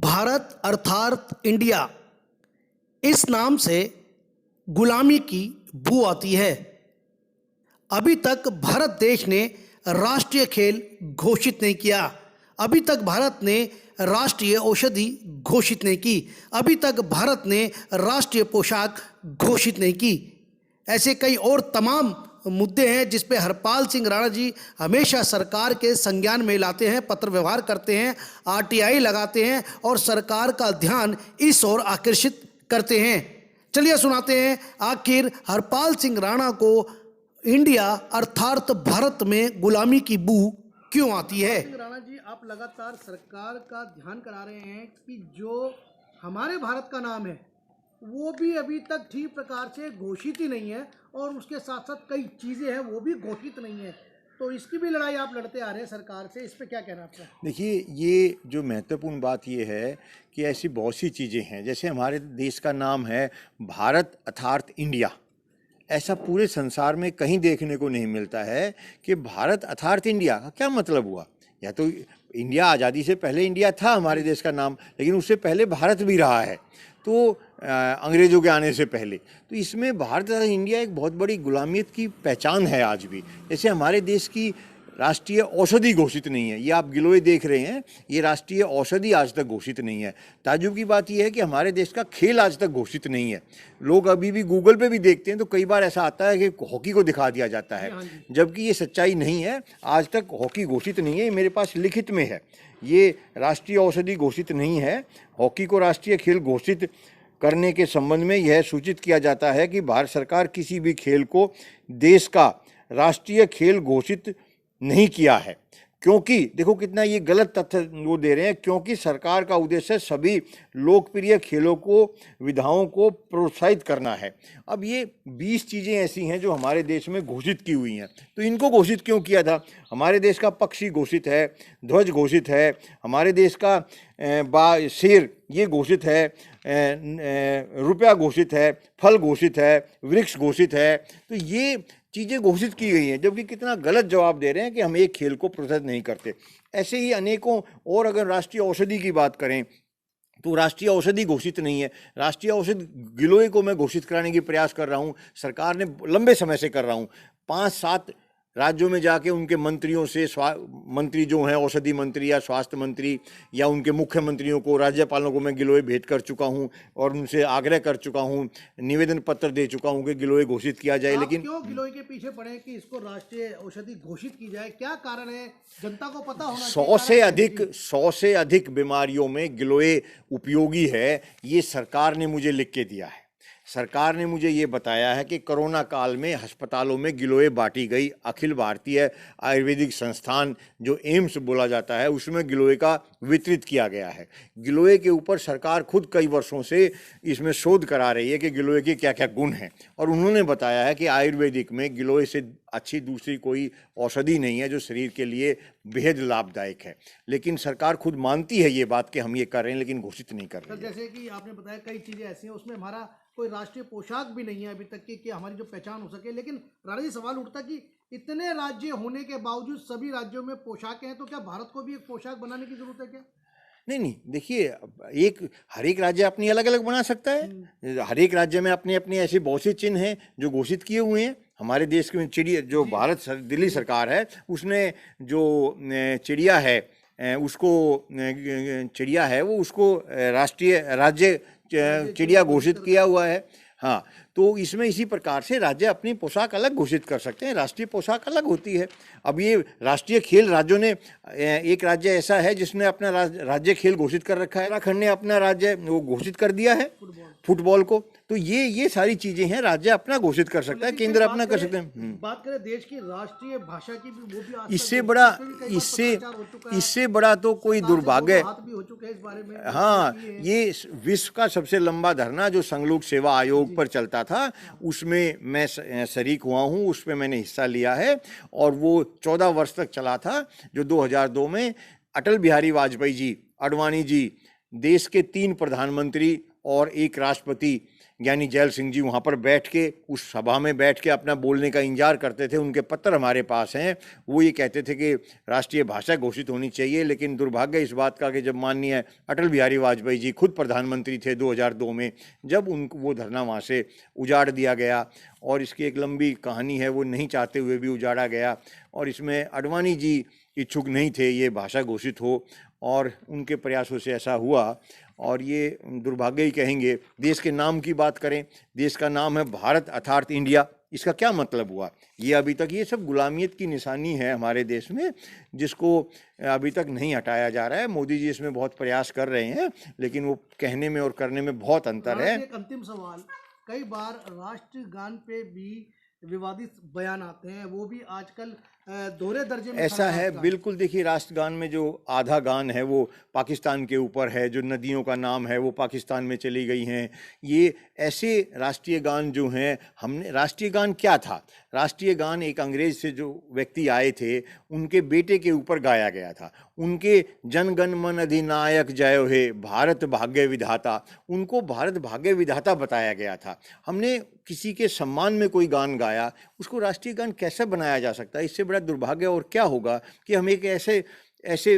भारत अर्थात इंडिया, इस नाम से गुलामी की बू आती है। अभी तक भारत देश ने राष्ट्रीय खेल घोषित नहीं किया। अभी तक भारत ने राष्ट्रीय औषधि घोषित नहीं की। अभी तक भारत ने राष्ट्रीय पोशाक घोषित नहीं की। ऐसे कई और तमाम मुद्दे हैं जिस पे हरपाल सिंह राणा जी हमेशा सरकार के संज्ञान में लाते हैं, पत्र व्यवहार करते हैं, आरटीआई लगाते हैं और सरकार का ध्यान इस ओर आकर्षित करते हैं। चलिए सुनाते हैं आखिर हरपाल सिंह राणा को इंडिया अर्थात भारत में गुलामी की बू क्यों आती है। राणा जी, आप लगातार सरकार का ध्यान करा रहे हैं कि जो हमारे भारत का नाम है वो भी अभी तक ठीक प्रकार से घोषित ही नहीं है और उसके साथ साथ कई चीज़ें हैं वो भी घोषित नहीं है, तो इसकी भी लड़ाई आप लड़ते आ रहे हैं सरकार से, इस पे क्या कहना आपका? देखिए, ये जो महत्वपूर्ण बात ये है कि ऐसी बहुत सी चीज़ें हैं, जैसे हमारे देश का नाम है भारत अर्थात इंडिया। ऐसा पूरे संसार में कहीं देखने को नहीं मिलता है कि भारत अर्थात इंडिया का क्या मतलब हुआ। या तो इंडिया आज़ादी से पहले इंडिया था हमारे देश का नाम, लेकिन उससे पहले भारत भी रहा है, तो अंग्रेज़ों के आने से पहले। तो इसमें भारत और इंडिया एक बहुत बड़ी गुलामियत की पहचान है आज भी। जैसे हमारे देश की राष्ट्रीय औषधि घोषित नहीं है, ये आप गिलोय देख रहे हैं, ये राष्ट्रीय औषधि आज तक घोषित नहीं है। ताज्जुब की बात यह है कि हमारे देश का खेल आज तक घोषित नहीं है। लोग अभी भी गूगल पे भी देखते हैं तो कई बार ऐसा आता है कि हॉकी को दिखा दिया जाता है, जबकि ये सच्चाई नहीं है। आज तक हॉकी घोषित नहीं है, मेरे पास लिखित में है। ये राष्ट्रीय औषधि घोषित नहीं है। हॉकी को राष्ट्रीय खेल घोषित करने के संबंध में यह सूचित किया जाता है कि भारत सरकार किसी भी खेल को देश का राष्ट्रीय खेल घोषित नहीं किया है, क्योंकि देखो कितना ये गलत तथ्य वो दे रहे हैं, क्योंकि सरकार का उद्देश्य सभी लोकप्रिय खेलों को, विधाओं को प्रोत्साहित करना है। अब ये 20 चीज़ें ऐसी हैं जो हमारे देश में घोषित की हुई हैं, तो इनको घोषित क्यों किया था? हमारे देश का पक्षी घोषित है, ध्वज घोषित है, हमारे देश का शेर ये घोषित है, रुपया घोषित है, फल घोषित है, वृक्ष घोषित है। तो ये चीज़ें घोषित की गई हैं, जबकि कितना गलत जवाब दे रहे हैं कि हम एक खेल को प्रोत्साहित नहीं करते। ऐसे ही अनेकों और, अगर राष्ट्रीय औषधि की बात करें तो राष्ट्रीय औषधि घोषित नहीं है। राष्ट्रीय औषधि गिलोय को मैं घोषित कराने की प्रयास कर रहा हूँ, सरकार ने लंबे समय से कर रहा हूँ। 5-7 राज्यों में जाके उनके मंत्रियों से, मंत्री जो हैं औषधि मंत्री या स्वास्थ्य मंत्री या उनके मुख्यमंत्रियों को, राज्यपालों को मैं गिलोय भेंट कर चुका हूं और उनसे आग्रह कर चुका हूं, निवेदन पत्र दे चुका हूं कि गिलोय घोषित किया जाए। लेकिन क्यों गिलोय के पीछे पड़े कि इसको राष्ट्रीय औषधि घोषित की जाए? क्या कारण है, जनता को पता होना चाहिए। 100 से अधिक बीमारियों में गिलोय उपयोगी है, ये सरकार ने मुझे लिख के दिया है। सरकार ने मुझे ये बताया है कि कोरोना काल में अस्पतालों में गिलोय बांटी गई। अखिल भारतीय आयुर्वेदिक संस्थान जो एम्स बोला जाता है, उसमें गिलोय का वितरित किया गया है। गिलोय के ऊपर सरकार खुद कई वर्षों से इसमें शोध करा रही है कि गिलोय के क्या क्या गुण हैं, और उन्होंने बताया है कि आयुर्वेदिक में गिलोय से अच्छी दूसरी कोई औषधि नहीं है जो शरीर के लिए बेहद लाभदायक है। लेकिन सरकार खुद मानती है ये बात कि हम ये कर रहे हैं, लेकिन घोषित नहीं कर रहे हैं। जैसे कि आपने बताया कई चीज़ें ऐसी हैं, उसमें हमारा कोई राष्ट्रीय पोशाक भी नहीं है अभी तक कि हमारी जो पहचान हो सके। लेकिन राणा जी, सवाल उठता कि इतने राज्य होने के बावजूद सभी राज्यों में पोशाकें हैं, तो क्या भारत को भी एक पोशाक बनाने की जरूरत है क्या? नहीं, देखिए, हर एक राज्य अपनी अलग अलग बना सकता है। हर एक राज्य में अपने अपने ऐसे बहुत से चिन्ह हैं जो घोषित किए हुए हैं। हमारे देश में चिड़िया, जो दिल्ली सरकार है उसने जो चिड़िया है उसको राष्ट्रीय राज्य चिड़िया घोषित किया हुआ है। हाँ, तो इसमें इसी प्रकार से राज्य अपनी पोशाक अलग घोषित कर सकते हैं, राष्ट्रीय पोशाक अलग होती है। अब ये राष्ट्रीय खेल राज्यों ने, एक राज्य ऐसा है जिसने अपना राज्य खेल घोषित कर रखा है। उत्तराखंड ने अपना राज्य वो घोषित कर दिया है, फुटबॉल को। तो ये सारी चीजें हैं, राज्य अपना घोषित कर सकता है, केंद्र अपना कर सकते हैं। बात करें देश की राष्ट्रीय भाषा की भी, वो भी इससे बड़ा तो कोई दुर्भाग्य। हाँ, ये विश्व का सबसे लंबा धरना जो संघ सेवा आयोग पर चलता था, उसमें मैं शरीक हुआ हूँ, उसमें मैंने हिस्सा लिया है, और वो 14 वर्ष तक चला था, जो 2002 में अटल बिहारी वाजपेयी जी, अडवाणी जी, देश के 3 प्रधानमंत्री और 1 राष्ट्रपति ज्ञानी जैल सिंह जी वहाँ पर बैठ के उस सभा में बैठ के अपना बोलने का इंतजार करते थे। उनके पत्र हमारे पास हैं। वो ये कहते थे कि राष्ट्रीय भाषा घोषित होनी चाहिए, लेकिन दुर्भाग्य इस बात का कि जब माननीय अटल बिहारी वाजपेयी जी खुद प्रधानमंत्री थे 2002 में, जब उनको वो धरना वहाँ से उजाड़ दिया गया, और इसकी एक लंबी कहानी है, वो नहीं चाहते हुए भी उजाड़ा गया, और इसमें अडवाणी जी इच्छुक नहीं थे ये भाषा घोषित हो, और उनके प्रयासों से ऐसा हुआ। और ये दुर्भाग्य ही कहेंगे। देश के नाम की बात करें, देश का नाम है भारत अर्थात इंडिया। इसका क्या मतलब हुआ? ये अभी तक ये सब गुलामियत की निशानी है हमारे देश में, जिसको अभी तक नहीं हटाया जा रहा है। मोदी जी इसमें बहुत प्रयास कर रहे हैं, लेकिन वो कहने में और करने में बहुत अंतर है। एक अंतिम सवाल, कई बार राष्ट्रगान पे भी विवादित बयान आते हैं, वो भी आजकल दोहरे दर्जे में ऐसा है, बिल्कुल। देखिए, राष्ट्रगान में जो आधा गान है वो पाकिस्तान के ऊपर है, जो नदियों का नाम है वो पाकिस्तान में चली गई हैं। ये ऐसे राष्ट्रीय गान जो हैं, हमने राष्ट्रीय गान क्या था? राष्ट्रीय गान एक अंग्रेज से जो व्यक्ति आए थे उनके बेटे के ऊपर गाया गया था। उनके जन गण मन अधिनायक जय हे भारत भाग्य विधाता, उनको भारत भाग्य विधाता बताया गया था। हमने किसी के सम्मान में कोई गान गाया, उसको राष्ट्रीय गान कैसे बनाया जा सकता है? इससे बड़ा दुर्भाग्य और क्या होगा कि हम एक ऐसे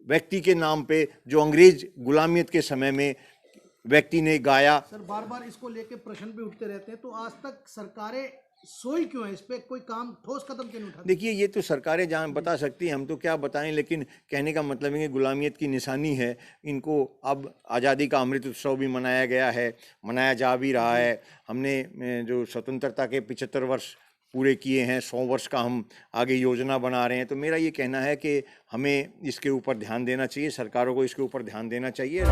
व्यक्ति के नाम पे जो अंग्रेज गुलामियत के समय में व्यक्ति ने गाया। सर, बार बार इसको लेके प्रश्न भी उठते रहते हैं, तो आज तक सरकारें सोई क्यों है? इस पे कोई काम, ठोस कदम क्यों नहीं उठाती? देखिए, ये तो सरकारें जान बता सकती हैं, हम तो क्या बताएं, लेकिन कहने का मतलब है कि गुलामियत की निशानी है। इनको अब आज़ादी का अमृत उत्सव भी मनाया गया है, मनाया जा भी रहा है। हमने जो स्वतंत्रता के 75 वर्ष पूरे किए हैं, 100 वर्ष का हम आगे योजना बना रहे हैं। तो मेरा ये कहना है कि हमें इसके ऊपर ध्यान देना चाहिए, सरकारों को इसके ऊपर ध्यान देना चाहिए।